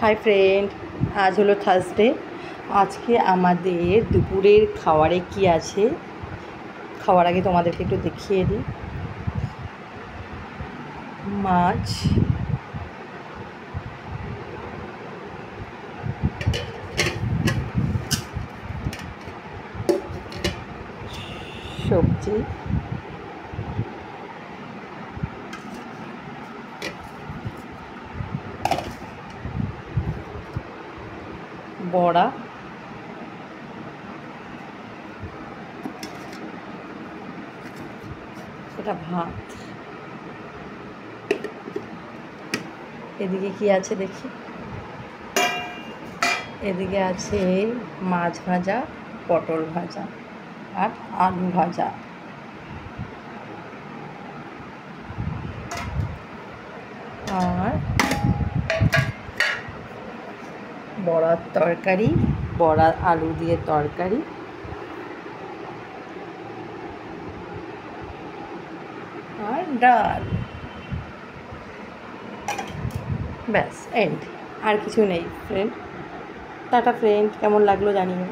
Hi friend, আজ হলো Thursday. আজকে আমাদের দুপুরের খাবারে কি আছে, খাওয়ার আগে তোমাদেরকে একটু দেখিয়ে দিই। মাছ, সবজি, বড়া, এটা ভাত। এদিকে কি আছে দেখি, এদিকে আছে মাছ ভাজা, পটল ভাজা আর আলু ভাজা, আর বড়ার তরকারি, বড়া আলু দিয়ে তরকারি, আর ডাল। ব্যাস, এন্ড। আর কিছু নেই ফ্রেন্ড। টাটা ফ্রেন্ড, কেমন লাগলো জানিও।